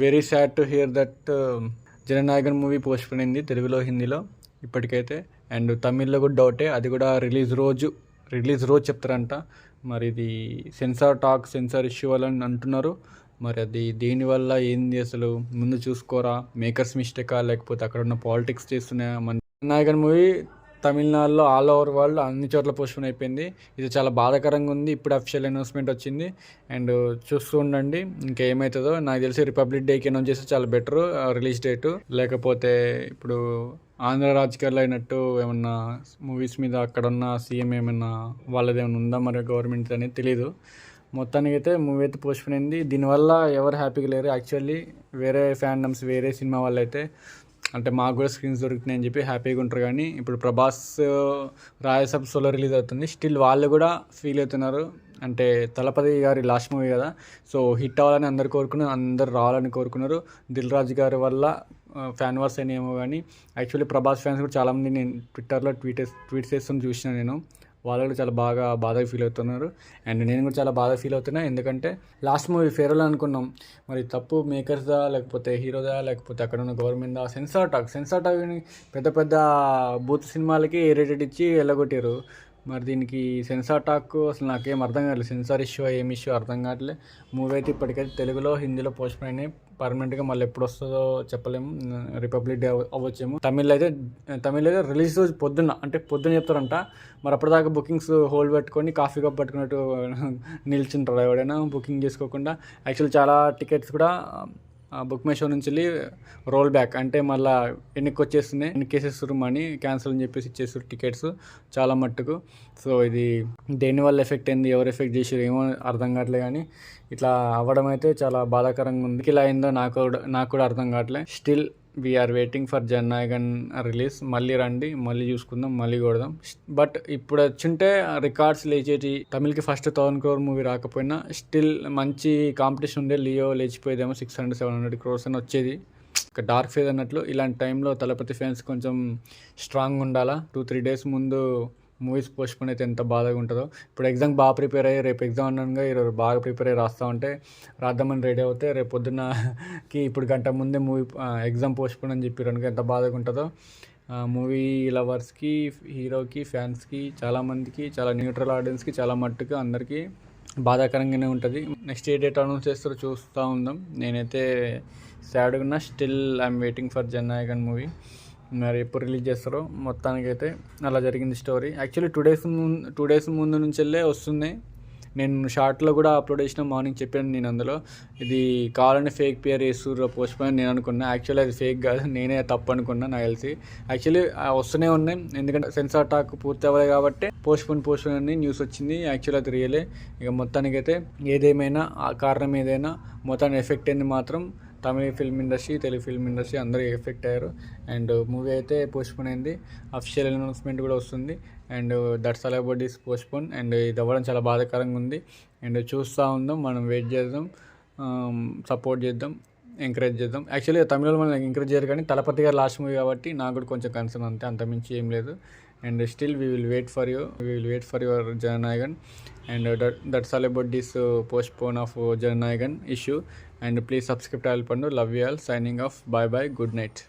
Very sad to hear that Jana Nayagan movie postpone అయింది తెలుగులో, హిందీలో ఇప్పటికైతే. అండ్ తమిళ్లో కూడా డౌటే, అది కూడా రిలీజ్ రోజు చెప్తారంట. మరి ఇది సెన్సార్ ఇష్యూ వల్ల అంటున్నారు. మరి అది దేనివల్ల ఏంది అసలు ముందు చూసుకోరా, మేకర్స్ మిస్టేకా లేకపోతే అక్కడ ఉన్న పాలిటిక్స్ చేస్తున్నాయా? మన నాయకన్ మూవీ తమిళనాడులో ఆల్ ఓవర్ వరల్డ్ అన్ని చోట్ల పోస్ట్పోన్ అయిపోయింది. ఇది చాలా బాధాకరంగా ఉంది. ఇప్పుడు అఫిషియల్ అనౌన్స్మెంట్ వచ్చింది. అండ్ చూస్తూ ఉండండి ఇంకేమవుతుందో. నాకు తెలిసి రిపబ్లిక్ డేకి అనౌన్స్ చేస్తే చాలా బెటరు రిలీజ్ డేటు. లేకపోతే ఇప్పుడు ఆంధ్ర రాజకీయాల్లో అయినట్టు ఏమన్నా మూవీస్ మీద అక్కడ ఉన్న సీఎం ఏమన్నా వాళ్ళది ఏమైనా ఉందా మరి గవర్నమెంట్ అనేది తెలీదు. మొత్తానికి అయితే మూవీ అయితే పోస్ట్పోన్ అయింది. దీనివల్ల ఎవరు హ్యాపీగా లేరు. యాక్చువల్లీ వేరే ఫ్యాండమ్స్, వేరే సినిమా వాళ్ళు అయితే అంటే మాకు కూడా స్క్రీన్స్ దొరుకుతున్నాయి అని చెప్పి హ్యాపీగా ఉంటారు. కానీ ఇప్పుడు ప్రభాస్ రాయసబ్ సోలో రిలీజ్ అవుతుంది. స్టిల్ వాళ్ళు కూడా ఫీల్ అవుతున్నారు. అంటే తలపతి గారి లాస్ట్ మూవీ కదా, సో హిట్ అవ్వాలని అందరు కోరుకున్నారు, అందరు రావాలని కోరుకున్నారు. దిల్ రాజు గారి వల్ల ఫ్యాన్ వార్స్ అయినేమో. కానీ యాక్చువల్లీ ప్రభాస్ ఫ్యాన్స్ కూడా చాలామంది నేను ట్విట్టర్లో ట్వీట్స్ చేస్తున్న చూసిన నేను. వాళ్ళు కూడా చాలా బాధగా ఫీల్ అవుతున్నారు. అండ్ నేను కూడా చాలా బాగా ఫీల్ అవుతున్నా. ఎందుకంటే లాస్ట్ మూవీ ఫేర్వెల్ అనుకున్నాం. మరి తప్పు మేకర్స్దా లేకపోతే హీరోదా లేకపోతే అక్కడ ఉన్న గవర్నమెంట్దా? సెన్సార్ టాక్ని పెద్ద బూత్ సినిమాలకి రేటెడ్ ఇచ్చి వెళ్ళగొట్టారు. మరి దీనికి సెన్సార్ టాక్ అసలు నాకేం అర్థం కావట్లేదు. సెన్సార్ ఇష్యూ ఏం ఇష్యూ అర్థం కావట్లేదు. మూవీ అయితే ఇప్పటికైతే తెలుగులో, హిందీలో పోస్ట్పోన్ అయినాయి. పర్మనెంట్గా మళ్ళీ ఎప్పుడు వస్తుందో చెప్పలేము. Republic day అవ్వచ్చేమో. తమిళ్ అయితే రిలీజ్ రోజు పొద్దున్న చెప్తారంట. మరి అప్పటిదాకా బుకింగ్స్ హోల్డ్ పెట్టుకొని కాఫీ కప్ పట్టుకున్నట్టు నిల్చుంటారు ఎవడైనా బుకింగ్ చేసుకోకుండా. యాక్చువల్లీ చాలా టికెట్స్ కూడా బుక్ మై షో నుంచి వెళ్ళి రోల్ బ్యాక్ అంటే మళ్ళీ ఎన్నికేసేస్తారు మనీ క్యాన్సిల్ అని చెప్పేసి ఇచ్చేస్తారు టికెట్స్ చాలా మట్టుకు. సో ఇది దేనివల్ల ఎఫెక్ట్ అయింది, ఎవరు ఎఫెక్ట్ చేసారు ఏమో అర్థం కావట్లేదు. కానీ ఇట్లా అవ్వడం అయితే చాలా బాధాకరంగా ఉంది. ఇలా అయిందో నాకు కూడా అర్థం కావట్లేదు. Still we are waiting for Jana Nayagan release. మళ్ళీ రండి, మళ్ళీ చూసుకుందాం, మళ్ళీ కొడదాం. బట్ ఇప్పుడు వచ్చింటే రికార్డ్స్ లేచేటి. తమిళ్కి ఫస్ట్ 1000 crore మూవీ రాకపోయినా స్టిల్ మంచి కాంపిటీషన్ ఉండే. లియో లేచిపోయేదేమో 600-700 crores అని వచ్చేది. ఒక డార్క్ ఫేజ్ అన్నట్లు. ఇలాంటి టైంలో తలపతి ఫ్యాన్స్ కొంచెం స్ట్రాంగ్ ఉండాలా. 2-3 days ముందు మూవీస్ పోస్ట్పోన్ అయితే ఎంత బాధగా ఉంటుందో. ఇప్పుడు ఎగ్జామ్ బాగా ప్రిపేర్ అయ్యి రేపు ఎగ్జామ్ ఉండగా ఈరోజు బాగా ప్రిపేర్ అయ్యి రాస్తూ ఉంటే, రాద్దామని రెడీ అవుతే రేపు పొద్దున్నకి ఇప్పుడు గంట ముందే మూవీ ఎగ్జామ్ పోస్ట్పోన్ అని చెప్పి కనుక ఎంత బాధగా ఉంటుందో. మూవీ లవర్స్కి, హీరోకి, ఫ్యాన్స్కి, చాలామందికి, చాలా న్యూట్రల్ ఆడియన్స్కి, చాలా మట్టుకు అందరికీ బాధాకరంగానే ఉంటుంది. నెక్స్ట్ ఏ డేట్ అనౌన్స్ చేస్తారో చూస్తూ ఉందాం. నేనైతే సాడ్గా ఉన్నా. Still I'm waiting for Jana Nayagan movie. మరి ఎప్పుడు రిలీజ్ చేస్తారో. మొత్తానికైతే అలా జరిగింది స్టోరీ. యాక్చువల్లీ 2 days ముందు నుంచి వెళ్ళే వస్తుంది. నేను షార్ట్లో కూడా అప్లోడ్ చేసిన, మార్నింగ్ చెప్పాను నేను అందులో. ఇది కావాలని ఫేక్ పేర్ చేస్తుర్రో పోస్ట్పోన్ నేను అనుకున్నా. యాక్చువల్లీ అది ఫేక్ కాదు, నేనే తప్పు అనుకున్నా నాకు తెలిసి. యాక్చువల్లీ వస్తూనే ఉన్నాయి. ఎందుకంటే సెన్సార్ టాక్ పూర్తి అవ్వలేదు కాబట్టి పోస్ట్పోన్ అని న్యూస్ వచ్చింది. యాక్చువల్లీ అది రియలే. ఇక మొత్తానికైతే ఏదేమైనా ఆ కారణం ఏదైనా మొత్తాన్ని ఎఫెక్ట్ అయింది మాత్రం Tamil film industry, Telugu film industry అందరూ ఎఫెక్ట్ అయ్యారు. అండ్ మూవీ అయితే పోస్ట్పోన్ అయింది. అఫిషియల్ అనౌన్స్మెంట్ కూడా వస్తుంది. And that's all about this postpone. And ఇది అవ్వడం చాలా బాధాకరంగా ఉంది. అండ్ చూస్తూ ఉందాం, మనం వెయిట్ చేద్దాం, సపోర్ట్ చేద్దాం, ఎంకరేజ్ చేద్దాం. యాక్చువల్లీ తమిళలో మనం ఎంకరేజ్ చేయరు కానీ తలపతి గారు లాస్ట్ మూవీ కాబట్టి నాకు కూడా కొంచెం కన్సర్న్ అంతే, అంతమించి ఏం లేదు. And still we will wait for your Jana Nayagan. And that's all about this postpone of Jananayagan issue. And please subscribe to Alpandu. Love you all. Signing off. Bye bye. Good night.